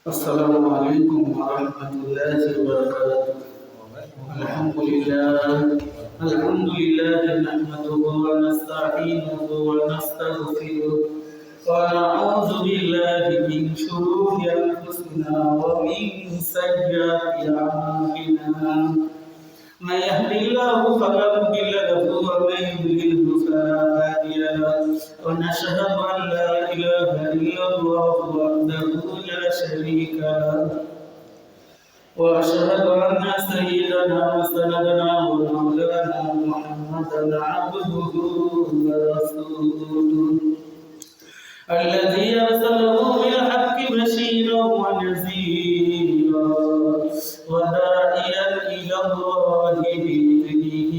السلام عليكم ورحمة الله وبركاته. الحمد لله نحمده ونستعينه ونستغفره ونعوذ بالله من شرور أنفسنا ومن سيئات أعمالنا. من يهد الله فلا مضل له ومن يضلل فلا هادي له ونشهد أن لا إله إلا الله وحده لا شريك له وأشهد أن سيدنا وسندنا ومولانا محمدا عبده ورسوله الذي أرسله بالحق بشيرا ونذيرا وداعيا إلى الله بإذنه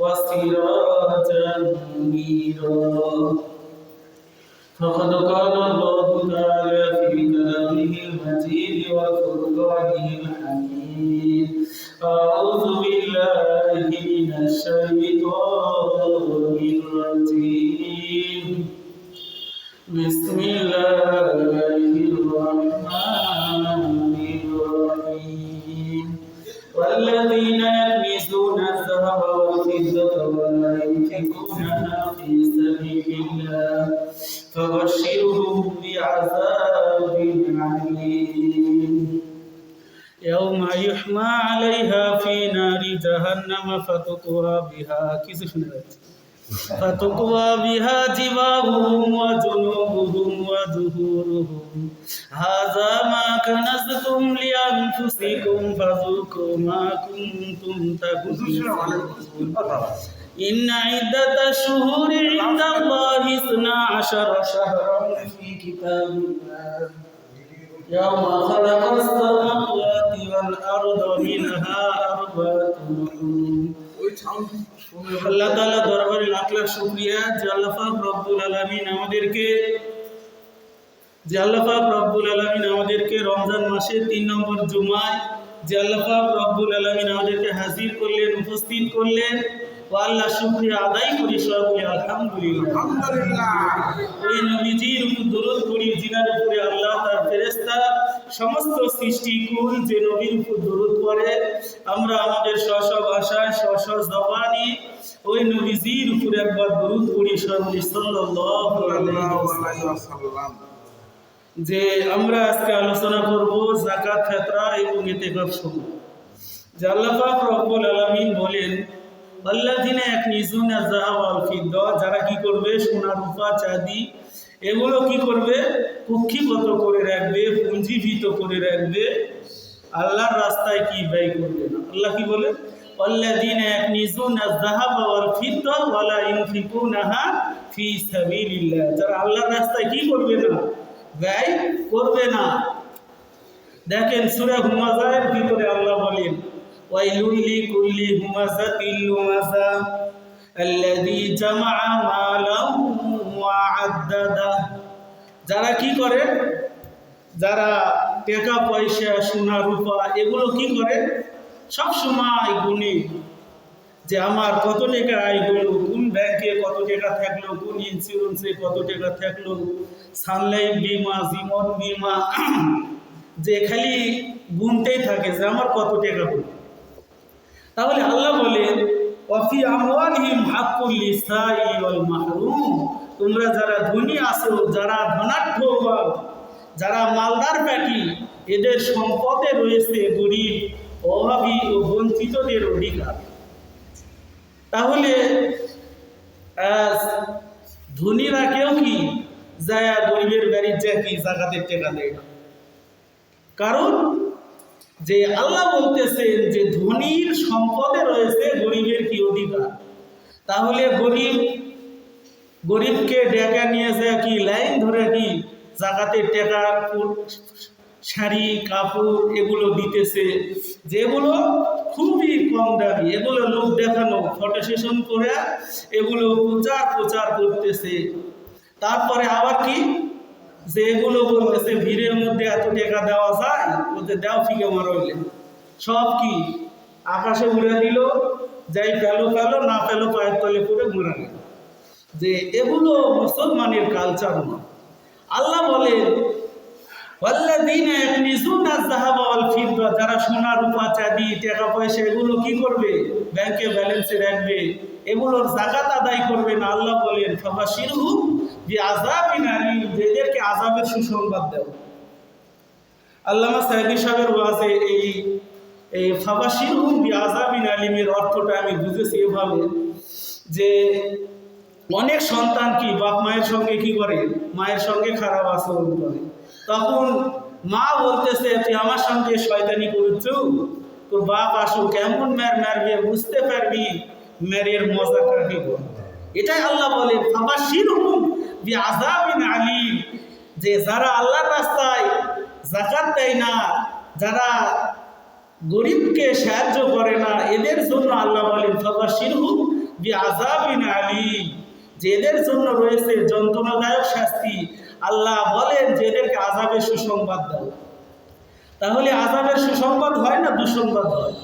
وسراجا منيرا. فقد قال الله تعالى في كلامه المجيد وفرقانه الحميد: أعوذ بالله من الشيطان الرجيم. بسم الله الرحمن الرحيم. والذين يكنزون الذهب والفضة ولا ينفقونها في سبيل الله فبشرهم بعذاب أليم يوم يحمى عليها في نار جهنم فتقوى بها جباههم وجنوبهم وظهورهم هذا ما كنزتم لأنفسكم فذوقوا ما كنتم تكنزون. إن عدة الشهور عند الله 12 شهرا في كتاب الله يوم خلق السماوات والأرض منها أربعة حرم. আল্লাহ তাআলা দরবারে লাখ লাখ শুকরিয়া যে আল্লাহ পাক রব্বুল আলামিন আমাদেরকে রমজান মাসের 3 নম্বর জুমায় যে আল্লাহ পাক রব্বুল আলামিন আমাদেরকে হাজির করলেন, উপস্থিত করলেন। ও আল্লাহ শুকরিয়া আদায় করি, সকলে আলহামদুলিল্লাহ। ওই নবীজির উপর দরুদ পড়ি যিনার উপরে আল্লাহ তার ফেরেশতা সমস্ত সৃষ্টিকুল যে নবীর উপর দরুদ পড়ে, আমরা আমাদের স্ব ভাষায় স্ব জবানি ওই নবীজির উপর একবার দরুদ পড়ি, সকলে সাল্লাল্লাহু আলাইহি ওয়াসাল্লাম। যে আমরা আজকে আলোচনা করব যাকাত, ফিতরা এবং ইতিকাফ সম্পর্কে। যে আল্লাহ পাক রব্বুল আলামিন বলেন, আল্লাযিনা ইয়াকনিজুনা যাহাব ওয়াল ফিদ্দা, যারা কি করবে সোনা রূপা চাঁদি এগুলো কি করবে কুক্ষিগত করে রাখবে, পুঞ্জীভূত করে রাখবে, আল্লাহর রাস্তায় কি ব্যয় করবে না। আল্লাহ কি বলে, আল্লাযিনা ইয়াকনিজুনা যাহাব ওয়াল ফিদ্দা ওয়ালা ইউনফিকুনাহা ফি সাবিলিল্লাহ, যারা আল্লাহর রাস্তায় কি করবে না, ব্যয় করবে না। দেখেন সূরা হুমাযার ভিতরে আল্লাহ বলেন, ওয়াইলুল লিকুল্লি হুমাযাতিল লুমাযা আল্লাযী জামাআ মালাহু ওয়া আদ্দাদা, যারা কি করে, যারা টাকা পয়সা সোনা রূপা এগুলো কি করে সব সময় গুনে, যে আমার কত টাকা আয় হলো, কোন ব্যাংকে কত টাকা থাকলো, কোন ইন্স্যুরেন্সে কত টাকা থাকলো, সানলাইফ বীমা, জীবন বীমা, যে খালি গুনতেই থাকে যে আমার কত টাকা হলো। তাহলে আল্লাহ বলেন, ওয়াফি আমওয়ালিহিম হাক্কুল লিসাইলি ওয়াল মাহরুম, তোমরা যারা ধনী আছো, যারা ধনাঢ্য, যারা মালদার ব্যাটি, এদের সম্পদে রয়েছে গরিব, অভাবী ও বঞ্চিতদের অধিকার। তাহলে ধনীরা কেউ কি যায় গরিবের বাড়ির যায় কি যাকাতের টাকা দেয় না, কারণ যে আল্লাহ বলতেছেন যে ধনীর সম্পদে রয়েছে গরিবের কি অধিকার। তাহলে গরিবকে ডেকে নিয়ে যায় কি লাইন ধরে কি যাকাতের টাকা, শাড়ি কাপড় এগুলো দিতেছে, যেগুলো খুবই কম দামি, এগুলো লোক দেখানো ফটো সেশন করে এগুলো প্রচার করতেছে। তারপরে আবার কি যে এগুলো বলতেছে ভিড়ের মধ্যে এত টাকা দেওয়া যায়, ওদের দেওয়া ফিকে মারলে সব কি আকাশে উড়ে দিল, যাই পেলো না পেলো পায়ের তলে পড়ে মরে গেল। যে এগুলো মুসলমানের কালচার না। আল্লাহ বলেন ওয়াল্লাযীনা ইয়াকনিজুনা আয-যাহাবা ওয়াল ফিদ্দা, যারা সোনা রূপা চাঁদি টাকা পয়সা এগুলো কি করবে? ব্যাংকে ব্যালেন্সে রাখবে, এগুলোর যাকাত আদায় করবে না। আল্লাহ বলেন ফাবাশিরহুম বিআযাবিন আলীম, এদেরকে আযাবের সুসংবাদ দাও। আল্লামা সাইদি সাহেবের ওয়াজে এই ফাবাশিরহুম বিআযাবিন আলীমের অর্থটা আমি বুঝেছি এভাবে যে অনেক সন্তান কি বাপ মায়ের সঙ্গে কি করে? মায়ের সঙ্গে খারাপ আচরণ করে। তখন মা বলতেছে তুই আমার সঙ্গে শয়তানি করেছ, তোর বাপ আসুক কেমন মারবে, বুঝতে পারবি মেরের মজা কাকে বলে। এটাই আল্লাহ বলেন ফাবাশিরহুম বিআযাবিন আলীম, যে যারা আল্লাহর রাস্তায় যাকাত দেয় না, যারা গরিবকে সাহায্য করে না, এদের জন্য আল্লাহ বলেন ফাবাশিরহুম বিআযাবিন আলীম, যে এদের জন্য রয়েছে যন্ত্রণাদায়ক শাস্তি। আল্লাহ বলেন যে এদেরকে আযাবের সুসংবাদ দাও। তাহলে আযাবের সুসংবাদ হয় না দুঃসংবাদ হয়?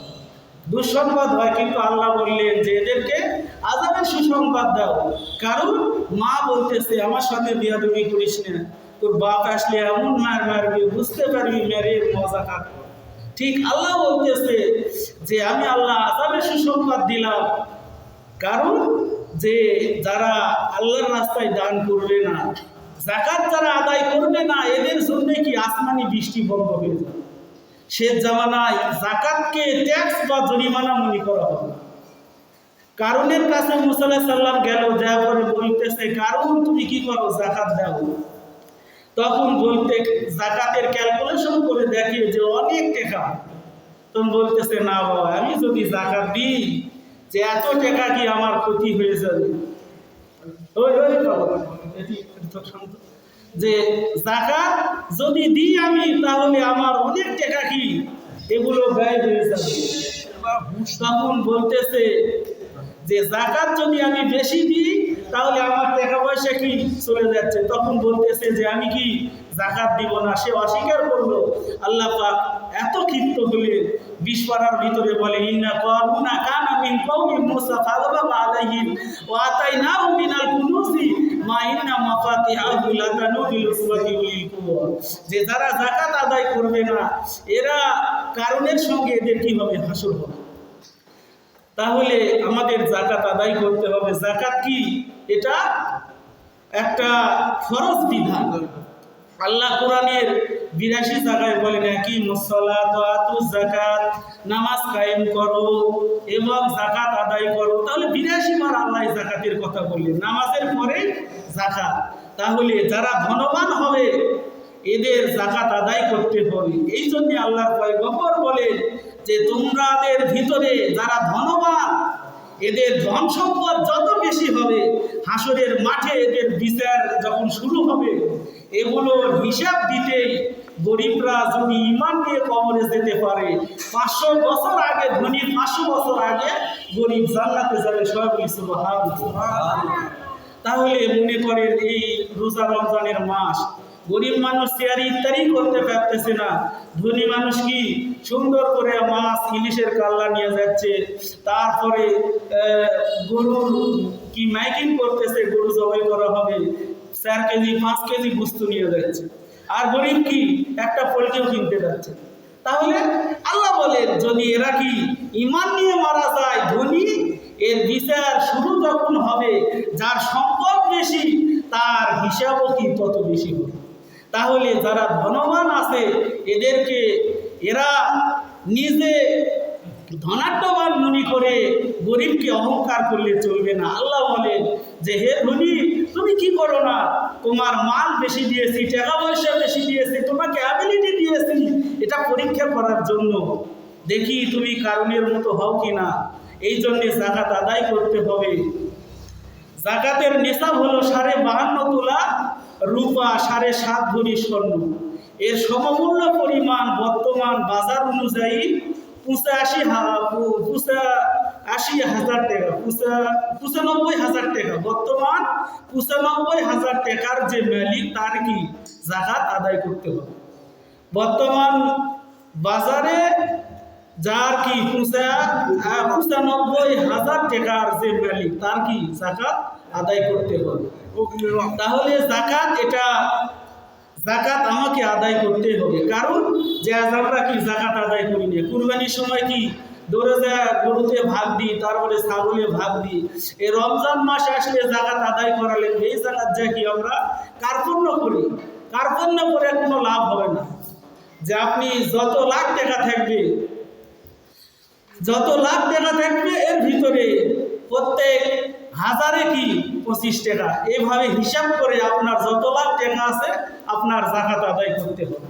দুঃসংবাদ হয়, কিন্তু আল্লাহ বললেন যে এদেরকে আযাবের সুসংবাদ দাও। কারণ মা বলতেছে আমার সাথে বিয়াদবি করিস না, তোর বাপ আসলে এমন মারবে, বুঝতে পারবি মেরের মজা কাকে। ঠিক আল্লাহ বলতেছে যে আমি আল্লাহ আযাবের সুসংবাদ দিলাম, কারণ যে যারা আল্লাহর রাস্তায় দান করবে না, যাকাত যারা আদায় করবে না, এদের জন্য কি আসমানি বৃষ্টি বন্ধ হয়ে যাবে। শেষ জামানায় যাকাতকে ট্যাক্স বা জরিমানা মনে করা হবে। কারণের কাছে মুসা আলাইহিস সালাম গেল, যা করে বলতেছে কারণ তুমি কি করো? যাকাত দাও। তখন বলতে যাকাতের ক্যালকুলেশন করে দেখে যে অনেক টাকা। তখন বলতেছে না বাবা, আমি যদি যাকাত দিই যে এত টাকা কি আমার ক্ষতি হয়ে যাবে। যে যাকাত যদি দিই আমি, তাহলে আমার অনেক টাকা কি এগুলো ব্যয় হয়ে যাবে। তখন বলতেছে যে যাকাত যদি আমি বেশি দিই তাহলে আমার টাকা পয়সা কি চলে যাচ্ছে। তখন বলতেছে যে আমি কি যাকাত দিব না। সে অস্বীকার করলো। আল্লাহ পাক এত ক্ষিপ্ত হলে 20 পারার ভিতরে বলে ইন্না কারুনা কানা মিন কওমি মূসা ফাগলাবা আলাইহিম ওয়া আতাইনাহু মিনাল কুনুজি মা ইন্না মাফাতিহাহু লাতানু বিল উসওয়াতি উলিল কুওয়া, যে যারা যাকাত আদায় করবে না এরা কারণের সঙ্গে এদের কি হবে? হাসর হবে। তাহলে আমাদের যাকাত আদায় করতে হবে। যাকাত কি? এটা একটা ফরজ বিধান। আল্লাহ কোরআনের 82 জায়গায় বলেন আকিমুস সালাত ওয়া আতুজ যাকাত, নামাজ কায়েম করো এবং যাকাত আদায় করো। তাহলে 82 বার আল্লাহ যাকাতের কথা বললেন, নামাজের পরে যাকাত। তাহলে যারা ধনবান হবে এদের যাকাত আদায় করতে হবে। এই জন্য আল্লাহর পয়গম্বর বলেন যে তোমাদের ভিতরে যারা ধনবান, এদের ধন সম্পদ যত বেশি হবে, হাসরের মাঠে এদের বিচার যখন শুরু হবে, এগুলোর হিসাব দিতেই গরিবরা যদি ঈমান নিয়ে কবরে যেতে পারে, 500 বছর আগে ধনী 500 বছর আগে গরিব জান্নাতে যাবে। সবাই সুবহানাল্লাহ। তাহলে মনে করেন এই রোজা রমজানের মাস, গরিব মানুষ চেয়ারি ইত্যাদি করতে পারতেছে না, ধনী মানুষ কি সুন্দর করে মাছ ইলিশের কাল্লা নিয়ে যাচ্ছে, তারপরে গরুর কি মাইকিং করতেছে, গরু জবাই করা হবে, 4 কেজি 5 কেজি বস্তু নিয়ে যাচ্ছে। আর গরিব কি একটা পোল্ট্রিও কিনতে যাচ্ছে। তাহলে আল্লাহ বলেন যদি এরা কি ঈমান নিয়ে মারা যায় ধনী, এর বিচার শুরু যখন হবে, যার সম্পদ বেশি তার হিসাবও কি তত বেশি হবে। তাহলে যারা ধনবান আছে এদেরকে এরা নিজে ধনাঢ্যবান মনে করে গরিবকে অহংকার করলে চলবে না। আল্লাহ বলেন যে হে ধনী, তুমি কি করো না, তোমার মাল বেশি দিয়েছি, টাকা পয়সা বেশি দিয়েছি, তোমাকে অ্যাবিলিটি দিয়েছি, এটা পরীক্ষা করার জন্য, দেখি তুমি কারণের মতো হও কিনা। এই জন্যে যাকাত আদায় করতে হবে। যাকাতের নিসাব হলো 52.5 তোলা রূপা, 7.5 ভরি স্বর্ণ। এর সমমূল্য পরিমাণ বর্তমান বাজার অনুযায়ী 85,000 টাকা, 95,000 টাকা। বর্তমান 95,000 টাকার যে মালিক তার কি যাকাত আদায় করতে হবে। বর্তমান বাজারে যার কি 95,000 টাকার যে মালিক তার কি যাকাত আদায় করতে হবে। তাহলে যাকাত এটা জাকাত আমাকে আদায় করতে হবে। কারণ যে আজ আমরা কি জাকাত আদায় করি না, কুরবানির সময় কি দৌড়ে যায় গরুতে ভাগ দিই, তারপরে ছাগলে ভাগ দিই। এই রমজান মাস আসলে জাকাত আদায় করা লাগবে। এই জাকাত যা কি আমরা কার্পণ্য করি, কার্পণ্য করে কোনো লাভ হবে না। যে আপনি যত লাখ টাকা থাকবে, এর ভিতরে প্রত্যেক হাজারে কি 25 টাকা, এইভাবে হিসাব করে আপনার যত লাখ টাকা আছে আপনার জাকাত আদায় করতে হবে।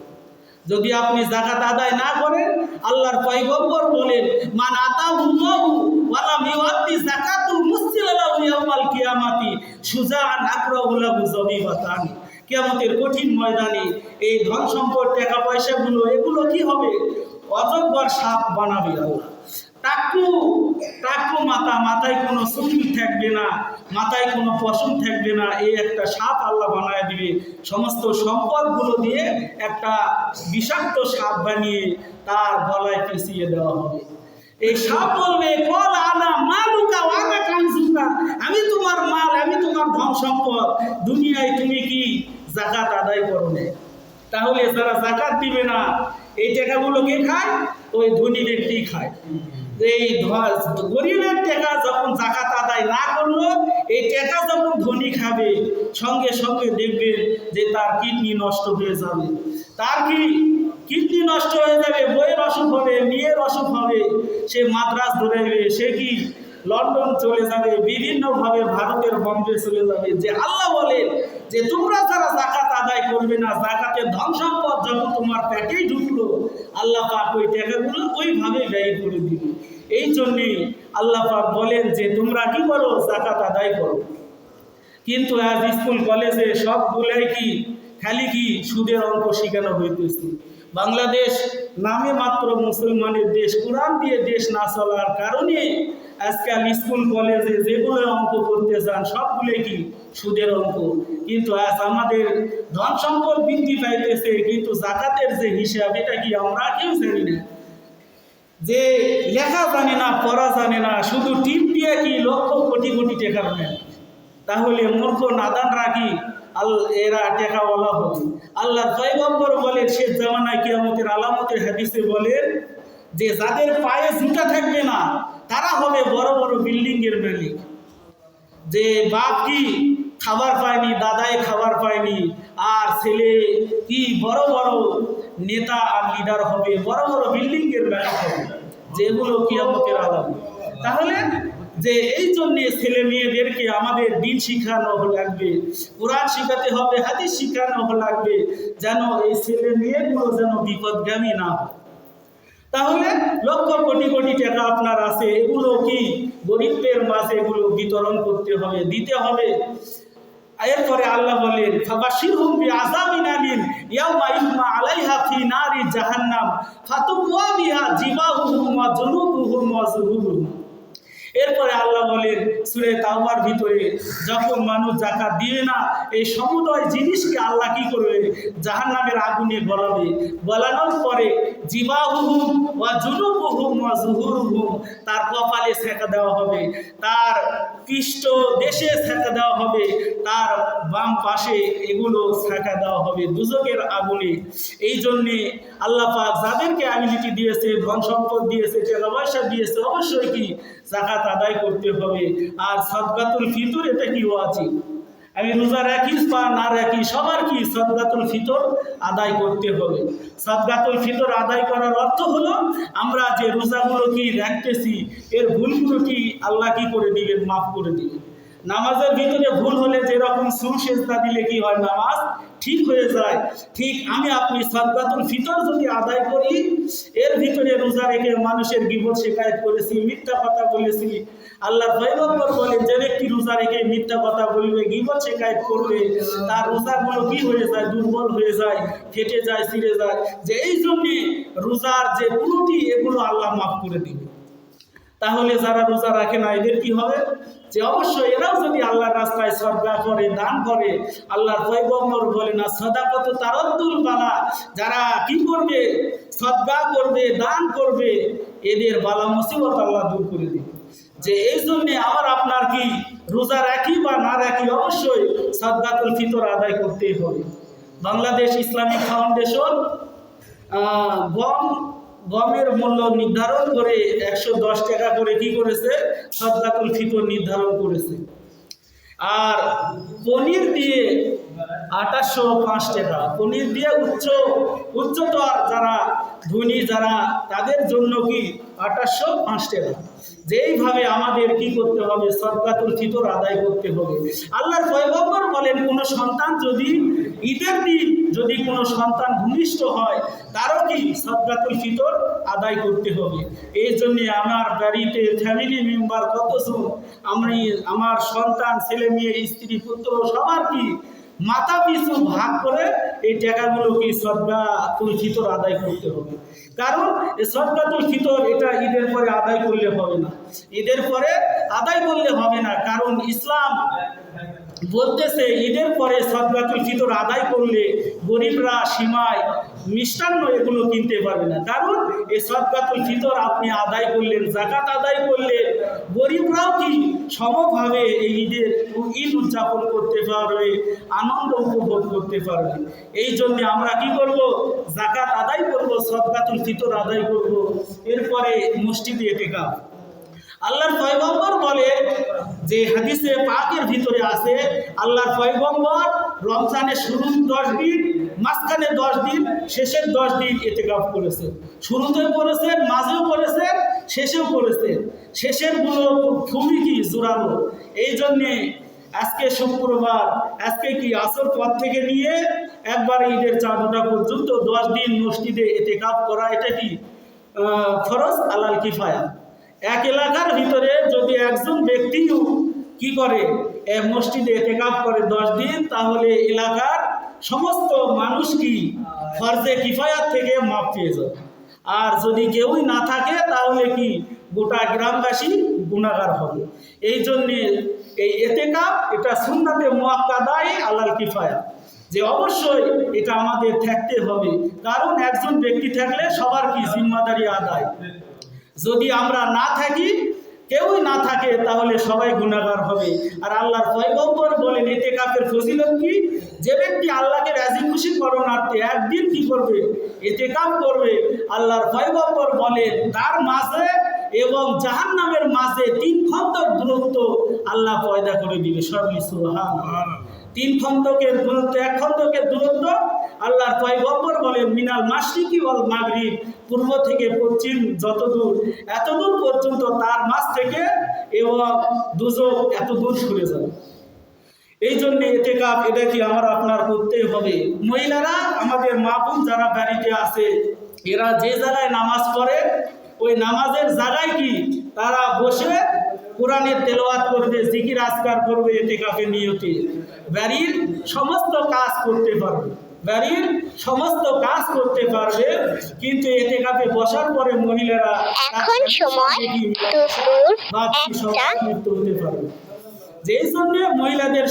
যদি আপনি জাকাত আদায় না করেন, আল্লাহর পয়গম্বর বলেন, মান আতাহুল্লাহু ওয়া লাম ইউআদ্দি যাকাতুল মুসলিলা লাহু ইয়াউমাল কিয়ামাতি সুজাআন আকরাহু লাহু যাবিবাতান। কিয়ামতের কঠিন ময়দানে এই ধন সম্পদ টাকা পয়সাগুলো এগুলো কি হবে? অজগর সাপ বানাবে আল্লাহ। টাকু মাথায় কোনো চুল থাকবে না, মাথায় কোনো পশম থাকবে না, এই একটা সাপ আল্লাহ বানায় দিবে। সমস্ত সম্পদগুলো দিয়ে একটা বিষাক্ত সাপ বানিয়ে তার গলায় পেঁচিয়ে দেওয়া হবে। এই সাপ বলবে, কল আনা মালুকা ওয়া আনা কানজুকা, আমি তোমার মাল, আমি তোমার ধন সম্পদ, দুনিয়ায় তুমি কি জাকাত আদায় করো না? তাহলে যারা জাকাত দিবে না, এই টাকাগুলো কে খায়? ওই ধনী ব্যক্তি খায়। এই গরিবের টাকা যখন জাকাত আদায় না করলো, এই টাকা যখন ধনী খাবে, সঙ্গে সঙ্গে দেখবেন যে তার কিডনি নষ্ট হয়ে যাবে। তার কি কিডনি নষ্ট হয়ে যাবে, বইয়ের অসুখ হবে, মেয়ের অসুখ হবে, সে মাদ্রাজ ধরেবে, সে কি লন্ডন চলে যাবে, বিভিন্নভাবে ভারতের বম্বে চলে যাবে। যে আল্লাহ বলেন যে তোমরা যারা জাকাত আদায় করবে না, জাকাতের ধন সম্পদ যখন তোমার পেটেই ঢুকলো, আল্লাহ পাক ওই টাকাগুলো ওইভাবে ব্যয় করে দিবে। এই জন্যেই আল্লাহ পাক বলেন যে তোমরা কি করো? জাকাত আদায় করো। কিন্তু আজ স্কুল কলেজে সবগুলাই কি খালি কি সুদের অঙ্ক শেখানো হইতেছে। বাংলাদেশ নামে মাত্র মুসলমানের দেশ, কোরআন দিয়ে দেশ না চলার কারণে আজকাল স্কুল কলেজে যেগুলো অঙ্ক করতে যান সবগুলোই কি সুদের অঙ্ক। কিন্তু আজ আমাদের ধন সম্পদ বৃদ্ধি পাইতেছে, কিন্তু জাকাতের যে হিসাব এটা কি আমরা কেউ জানি না। যে লেখা জানে না, পড়া জানে না, শুধু টিপ দিয়ে কি লক্ষ কোটি কোটি টাকার নেয়। তাহলে মূর্খ নাদানরা কি এরা টাকাওয়ালা হবে? আল্লাহর পয়গম্বর বলেন শেষ জামানায় কিয়ামতের আলামতের হাদিসে বলেন যে যাদের পায়ে জুতা থাকবে না তারা হবে বড় বড় বিল্ডিং এর মালিক। যে বাপ কি খাবার পায়নি, দাদাই খাবার পায়নি, আর ছেলে কি বড় বড় নেতা আর লিডার হবে, বড় বড় বিল্ডিং এর মালিক হবে, যেগুলো কিয়ামতের আলামত। তাহলে যে এই জন্যে ছেলে মেয়েদেরকে আমাদের দিন শিখানো লাগবে, কোরআন শিখাতে হবে, হাদিস শিখানো লাগবে, যেন এই ছেলে মেয়েগুলো যেন বিপদগামী না হয়। তাহলে লক্ষ কোটি কোটি টাকা আপনার আছে, এগুলো কি গরিবদের মাঝে এগুলো বিতরণ করতে হবে, দিতে হবে। এরপরে আল্লাহ বলেন ফাবাশিরহুম বিআযাবিন আলিম ইয়াওমা ইউহমা আলাইহা ফি নারি জাহান্নাম ফাতুওয়া বিহা জিবাহুহুম ওয়া জুনুবুহুম ওয়া যুহুরুহুম। এরপরে আল্লাহ বলেন সূরা তাওবার ভিতরে, যখন মানুষ যাকাত দিবে না, এই সমুদয় জিনিসকে আল্লাহ কি করবে? জাহান্নামের আগুনে গলাবে। গলানোর পরে জিবাহুহুম ওয়া জুনুবুহুম ওয়া যুহুরুহুম, তার কপালে ছেঁকা দেওয়া হবে, তার পৃষ্ঠ দেশে ছেঁকা দেওয়া হবে, তার বাম পাশে এগুলো ছেঁকা দেওয়া হবে দুজকের আগুনে। এই জন্যে আল্লাহ পাক যাদেরকে অ্যাবিলিটি দিয়েছে, ধন সম্পদ দিয়েছে, টাকা পয়সা দিয়েছে, অবশ্যই কি জাকাত আদায় করতে হবে। আর সাদকাতুল ফিতর এটা কি আছে? আমি রোজা রাখি বা না রাখি, সবার কি সাদকাতুল ফিতর আদায় করতে হবে। সাদকাতুল ফিতর আদায় করার অর্থ হলো আমরা যে রোজাগুলো কি রাখতেছি এর ভুলগুলো কি আল্লাহ কি করে দিবেন? মাফ করে দিবেন। নামাজের ভিতরে ভুল হলে যেরকম সুজদা দিলে কি হয়, নামাজ ঠিক হয়ে যায়, ঠিক আমি আপনি সাদকাতুল ফিতর যদি আদায় করি, এর ভিতরে রোজা রেখে মানুষের গীবত শিকায়ত করেছি, মিথ্যা কথা বলেছি, আল্লাহর পয়গম্বর বলেন যে ব্যক্তি রোজা রেখে মিথ্যা কথা বলবে, গীবত শিকায়ত করবে, তার রোজাগুলো কি হয়ে যায়? দুর্বল হয়ে যায়, ফেটে যায়, ছিঁড়ে যায়। যে এই জন্যে রোজার যে ত্রুটি এগুলো আল্লাহ মাফ করে দিবে। তাহলে যারা রোজা রাখে না এদের কি হবে? যে অবশ্যই এরাও যদি আল্লাহর রাস্তায় সদকা করে, দান করে, আল্লাহর পয়গম্বর বলে না সাদাকাত তারাদ্দুল বালা, যারা কি করবে? সদকা করবে, দান করবে, এদের বালা মুসিবত আল্লাহ দূর করে দিবে। যে এই জন্যে আমার আপনার কি রোজা রাখি বা না রাখি, অবশ্যই সাদকাতুল ফিতর আদায় করতেই হবে। বাংলাদেশ ইসলামিক ফাউন্ডেশন গমের মূল্য নির্ধারণ করে 110 টাকা করে কি করেছে, সাদকাতুল ফিতর নির্ধারণ করেছে। আর পনির দিয়ে 2805 টাকা, পনির দিয়ে উচ্চতর যারা ধনী যারা তাদের জন্য কি 2805 টাকা। যেইভাবে আমাদের কি করতে হবে, সাদকাতুল ফিতর আদায় করতে হবে। আল্লাহর পয়গম্বর বলেন, কোনো সন্তান যদি ঈদের দিন যদি কোনো সন্তান ভূমিষ্ঠ হয় তারও কি সাদকাতুল ফিতর আদায় করতে হবে। এই জন্যে আমার বাড়িতে ফ্যামিলি মেম্বার কতজন, আমার সন্তান ছেলে মেয়ে স্ত্রী পুত্র সবার কি মাথা পিছু ভাগ করে এই টাকাগুলো কি সাদকাতুল ফিতর আদায় করতে হবে। কারণ এই সাদকাতুল ফিতর এটা ঈদের পরে আদায় করলে হবে না, ঈদের পরে আদায় করলে হবে না। কারণ ইসলাম বলতেছে ঈদের পরে সাদকাতুল ফিতর আদায় করলে গরিবরা সীমায় মিষ্টান্ন এগুলো কিনতে পারবে না। কারণ এই সাদকাতুল ফিতর আপনি আদায় করলেন, যাকাত আদায় করলেন, গরিবরাও কি সমভাবে এই ঈদ উদযাপন করতে পারবে, আনন্দ উপভোগ করতে পারবে। এই জন্য আমরা কি করব, যাকাত আদায় করব, সাদকাতুল ফিতর আদায় করব। এরপরে মসজিদে ইতিকাফ। আল্লাহর পয়গম্বর বলে যে হাদিসে পাকের ভিতরে আছে, আল্লাহর পয়গম্বর রমজানের শুরুর 10 দিন, মাঝখানে 10 দিন, শেষের 10 দিন ইতিকাফ করেছেন। শুরুতেও করেছেন, মাঝেও করেছেন, শেষেও করেছেন। শেষের গুলো খুবই কি জোরালো। এই জন্যে আজকে শুক্রবার, আজকে কি আসর পর থেকে নিয়ে একবার ঈদের চাঁদটা পর্যন্ত 10 দিন মসজিদে ইতিকাফ করা, এটা কি ফরজ আলাল কিফায়া। এক এলাকার ভিতরে যদি একজন ব্যক্তিও কি করে মসজিদে ইতিকাফ করে 10 দিন, তাহলে এলাকার সমস্ত মানুষ কি ফরজে কিফায়াত থেকে মাফ পেয়ে যাবে। আর যদি কেউই না থাকে তাহলে কি গোটা গ্রামবাসী গুনাহগার হবে। এই জন্যে এই ইতিকাফ এটা সুন্নাতে মুআক্কাদায়ে আলাল কিফায়া, যে অবশ্যই এটা আমাদের থাকতে হবে। কারণ একজন ব্যক্তি থাকলে সবার কি জিম্মাদারি আদায়। যদি আমরা না থাকি, কেউই না থাকে, তাহলে সবাই গুনাহগার হবে। আর আল্লাহর পয়গম্বর বলেন ইতিকাফের ফজিলত কি, যে ব্যক্তি আল্লাহকে রাজি খুশি করণার্থে একদিন কি করবে, ইতিকাফ করবে, আল্লাহর পয়গম্বর বলেন তার মাঝে এবং জাহান্নামের মাঝে 3 খন্দক দূরত্ব আল্লাহ পয়দা করে দিবে। সবই সুবহানাল্লাহ। 3 খন্দকের দূরত্ব, 1 খন্দকের দূরত্ব আল্লাহর পয়গম্বর বলেন মিনাল মাশরিকি ওয়াল মাগরিব, পূর্ব থেকে পশ্চিম যত দূর, এত দূর পর্যন্ত তার মাঝ থেকে এবং দুজক এত দূর সরে যাবে। এই জন্য ইতিকাফ এটা কি আমার আপনার করতেই হবে। মহিলারা, আমাদের মা বোন যারা বাড়িতে আছে, এরা যে জায়গায় নামাজ পড়ে ওই নামাজের জায়গায় কি তারা বসে কোরআনের তেলাওয়াত করবে, জিকির আজকার করবে, ইতিকাফের নিয়তে বাড়ির সমস্ত কাজ করতে পারবে, বাড়ির সমস্ত কাজ করতে পারবে। কিন্তু ইতিকাফে বসার পরে মহিলারা এখন সময় দুপুর 1টা হতে পারবে। যেই জন্য মহিলাদের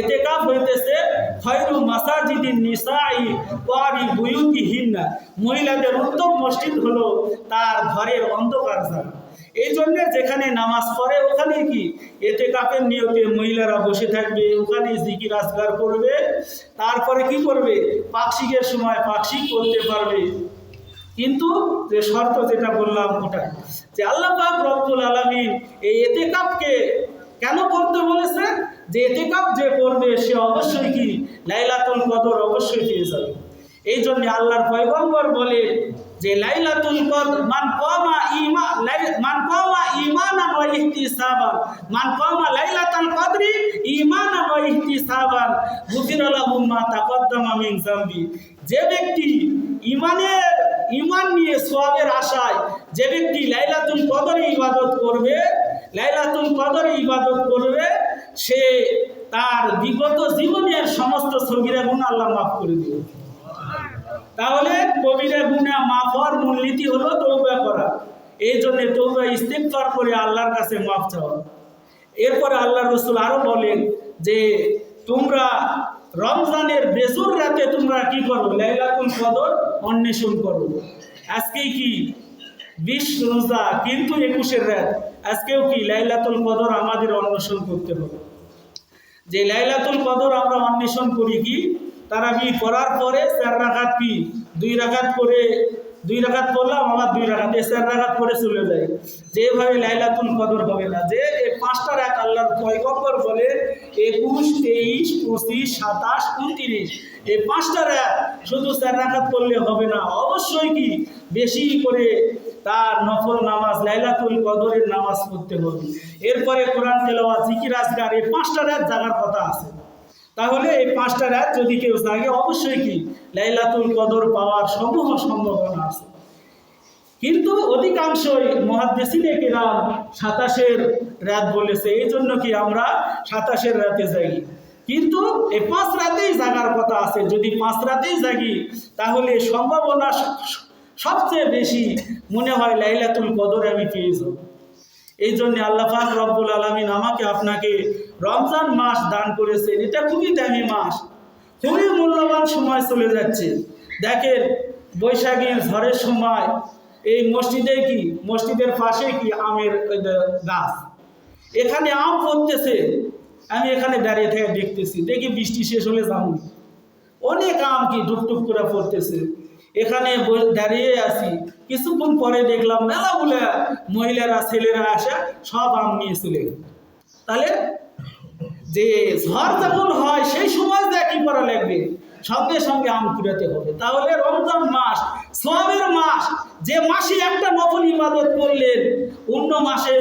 ইতিকাফ হইতেছে খায়রু মাসাজিদিন নিসাই ওয়ারি বুয়ুতিহিন্না, মহিলাদের উত্তম মসজিদ হলো তার ঘরের অন্ধকার জায়গা। এই জন্য যেখানে নামাজ পড়ে ওখানে কি ইতিকাফের নিয়তে মহিলারা বসে থাকবে, ওখানে জিকির আজকার করবে। তারপরে কি করবে, পাকশিকের সময় পাকশিক করতে পারবে। কিন্তু যে শর্ত যেটা বললাম ওটা, যে আল্লাহ পাক রব্বুল আলামিন এই ইতিকাফকে কেন করতে বলেছে, যে ইতিকাফ যে করবে সে অবশ্যই কি লাইলাতুল কদর অবশ্যই পেয়ে যাবে। এই জন্য আল্লাহর পয়গম্বর বলে যে লাইলাতুল কদর মান কামা ঈমানান ওয়া ইহতিসাবান, মান কামা লাইলাতুল কদরি ঈমানান ওয়া ইহতিসাবান গুফিরা লাহু মা তাকদ্দামা মিন যামবি। যে ব্যক্তি ঈমান নিয়ে সওয়াবের আশায় যে ব্যক্তি লাইলাতুল কদরে ইবাদত করবে, লাইলাতুল কদরে ইবাদত করবে, সে তার বিগত জীবনের সমস্ত সগীরা গুনাহ আল্লাহ মাফ করে দিবে। তাহলে কবিরা গুনাহ মাফ হওয়ার মূলনীতি হলো তওবা করা। এই জন্য তওবা ইস্তিগফার করে আল্লাহর কাছে মাফ চাওয়া। এরপরে আল্লাহর রাসূল আরো বলেন যে তোমরা রমজানের বেজুর রাতে তোমরা কি করো, লাইলাতুল কদর অন্বেষণ করো। আজকে কি 20 রোজা, কিন্তু 21 রাত, আজকেও কি লাইলাতুল কদর আমাদের অন্বেষণ করতে হবে। যে লাইলাতুল কদর আমরা অন্বেষণ করি কি তারাবি করার পরে 4 রাকাত কি 2 রাকাত করে 2 রাকাত পড়লাম আবার 2 রাকাত 4 রাকাত করে চলে যায়। যেভাবে লাইলাতুল কদর হবে না, যে এই 5টা রাত আল্লাহর পয়গম্বর বলে 21, 23, 25, 27, 29 এই 5টা রাত শুধু 4 রাকাত পড়লে হবে না, অবশ্যই কি বেশি করে তার নফল নামাজ লাইলাতুল কদরের নামাজ পড়তে হবে। এরপরে কোরআন তেলাওয়াত, জিকির, আজকার এই 5টা রাত জাগার কথা আছে। তাহলে এই 5টা রাত যদি কেউ জাগে অবশ্যই কি লাইলাতুল কদর পাওয়ার সমূহ সম্ভাবনা আছে। কিন্তু অধিকাংশই মুহাদ্দিসিনে কিরাম 27-এর রাত বলেছে, এই জন্য কি আমরা 27-এর রাতে জাগি। কিন্তু এই 5 রাতেই জাগার কথা আছে। যদি 5 রাতেই জাগি তাহলে সম্ভাবনা সবচেয়ে বেশি মনে হয় লাইলাতুল কদর আমি পেয়ে যাব। এই জন্য আল্লাহ পাক রব্বুল আলামিন আমাকে আপনাকে রমজান মাস দান করেছেন। এটা খুবই দামি মাস, খুবই মূল্যবান সময় চলে যাচ্ছে। দেখেন বৈশাখীর ঝড়ের সময় এই মসজিদে কি মসজিদের পাশে কি আমের গাছ, এখানে আম পড়তেছে। আমি এখানে দাঁড়িয়ে থেকে দেখতেছি, দেখি বৃষ্টি শেষ হলে যাবো, অনেক আম কি টুকটুক করে পড়তেছে। এখানে দাঁড়িয়ে আছি, কিছুক্ষণ পরে দেখলাম মেলাগুলো মহিলারা ছেলেরা আসা সব আম নিয়ে চলে গেল। তাহলে যে ঝড় যখন হয় সেই সময় যা কি করা লাগবে, সঙ্গে সঙ্গে আম কুড়াতে হবে। তাহলে রমজান মাস সওয়াবের মাস, যে মাসে একটা নফল ইবাদত করলেন অন্য মাসে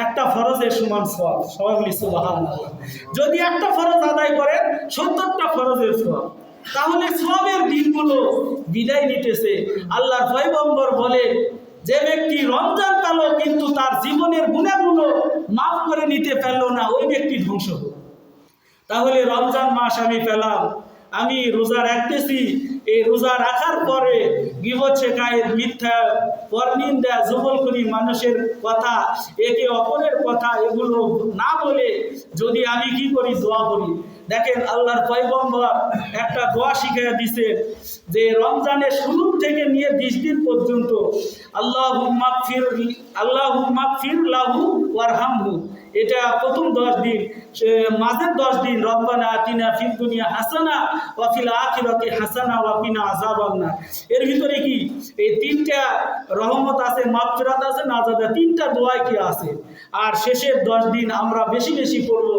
একটা ফরজের সমান সওয়াব। সবাই বলি সুবহানাল্লাহ। যদি একটা ফরজ আদায় করেন 70টা ফরজের সওয়াব। তাহলে সওয়াবের দিনগুলো বিদায় নিতেছে। আল্লাহর পয়গম্বর বলে, যে ব্যক্তি রমজান পেল কিন্তু তার জীবনের গুনাহগুলো মাফ করে নিতে পারল না, ওই ব্যক্তি ধ্বংস হল। তাহলে রমজান মাস আমি পেলাম, আমি রোজা রাখতেছি, এই রোজা রাখার পরে গীবত, শিকায়েত, মিথ্যা, পরনিন্দা, জুগলখড়ি, মানুষের কথা, একে অপরের কথা এগুলো না বলে যদি আমি কি করি, দোয়া করি। দেখেন আল্লাহর পয়গম্বর একটা দোয়া শিখিয়ে দিছে যে রমজানের শুরু থেকে নিয়ে 20 দিন পর্যন্ত আল্লাহুম্মা গফির লাহু ওয়ারহামহু, এটা প্রথম 10 দিন। মাঝের 10 দিন রব্বানা আতিনা ফিদ দুনিয়া হাসানা ওয়া ফিল আখিরাতি হাসানা ওয়া কিনা আযাবান্নার। এর ভিতরে কি এই 3টা রহমত আছে, মাগফিরাত আছে, নাজাত আছে, 3টা দোয়া কি আছে। আর শেষের 10 দিন আমরা বেশি বেশি করব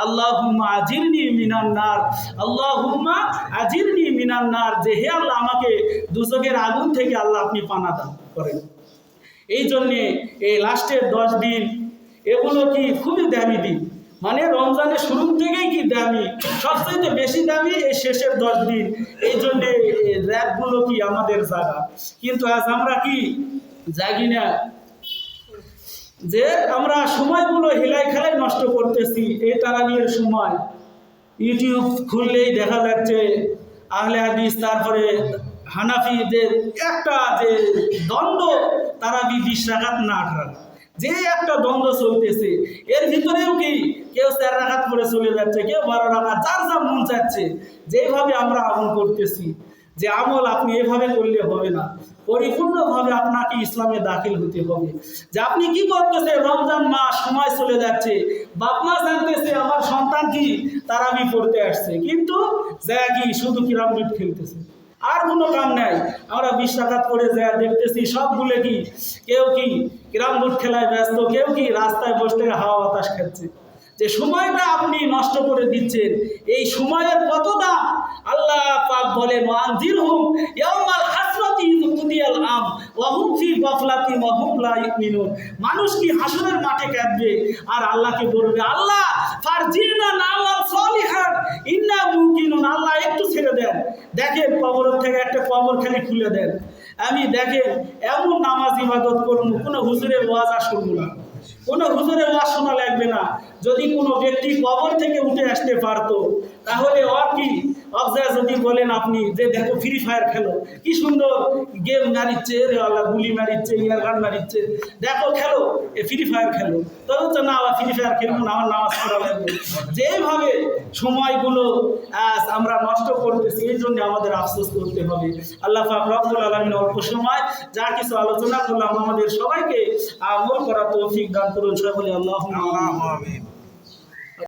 আল্লাহুম্মা আজিরনি মিনান নার, আল্লাহুম্মা আজিরনি মিনান নার, যে হে আল্লাহ আমাকে দুজকের আগুন থেকে আল্লাহ আপনি পানা দান করেন। এই জন্যে এই লাস্টের 10 দিন এগুলো কি খুবই দামি দিন, মানে রমজানের শুরু থেকেই কি দামি, সবচেয়ে বেশি দামি এই শেষের 10 দিন। এই জন্যে রাতগুলো কি আমাদের জাগা। কিন্তু আজ আমরা কি জাগি না, যে আমরা সময়গুলো হেলাই খেলাই নষ্ট করতেছি। এই তারাবির সময় ইউটিউব খুললেই দেখা যাচ্ছে আহলে হাদিস, তারপরে হানাফিদের একটা যে দ্বন্দ্ব, তারাবি 20 রাকাত না 8 রাকাত, যে একটা দ্বন্দ্ব চলতেছে। এর ভিতরেও কি কেউ 4 রাকাত করে চলে যাচ্ছে, কেউ 12 রাকাত, যার যা মন চাচ্ছে। যেভাবে আমরা আমল করতেছি, যে আমল আপনি এভাবে করলে হবে না, পরিপূর্ণভাবে আপনাকে ইসলামে দাখিল হতে হবে। যে আপনি কি করতেছে, রমজান মাস সময় চলে যাচ্ছে, বাপ মা জানতেছে আমার সন্তান কি তারাবি পড়তে আসছে, কিন্তু যা কি শুধু কিরাম বিট খেলতেছে, আর কোনো কাম নাই। আমরা 20 রাকাত করে যা দেখতেছি সবগুলো কি, কেউ কি কিরাম বুট খেলায় ব্যস্ত, কেউ কি রাস্তায় বসে হাওয়া বাতাস খাচ্ছে। যে সময়টা আপনি নষ্ট করে দিচ্ছেন, এই সময়ের কত দাম আল্লাহ পাক বলেন, ওয়ানজিরহুম ইয়াউমাল হাসরাতি ইযকুদিয়াল আম ওয়া হুম ফি গাফলাতি ওয়া হুম লা ইউমিনুন। মানুষ কি হাসরের মাঠে কাঁদবে আর আল্লাহকে বলবে, আল্লাহ ফারজিনা নামাল সলিহান ইন্না মুকিনুন, আল্লাহ একটু ছেড়ে দেন। দেখেন কবর থেকে একটা কবর খালি খুলে দেন, আমি দেখেন এমন নামাজ ইবাদত করবো, কোনো হুজুরের ওয়াজ আর শুনবো না, কোনো হুজুরের ওয়াজ শোনা লাগবে না। যদি কোনো ব্যক্তি কবর থেকে উঠে আসতে পারতো, তাহলে যদি বলেন আপনি যে দেখো ফ্রি ফায়ার খেলো, কি সুন্দর গেম মারিচ্ছে, গুলি মারিচ্ছে, ইয়ার গান মারিচ্ছে, দেখো খেলো, ফ্রি ফায়ার খেলো। তবে তো না, আবার ফ্রি ফায়ার খেলবো না, আমার নামাজ পড়া লাগবে। যেভাবে সময়গুলো আজ আমরা নষ্ট করতেছি, এই জন্য আমাদের আফসোস করতে হবে। আল্লাহ পাক রব্বুল আলামিন অল্প সময় যা কিছু আলোচনা করলাম আমাদের সবাইকে আমল করা তৌফিক দান করুন। সবাই বলি আল্লাহুম্মা আমিন।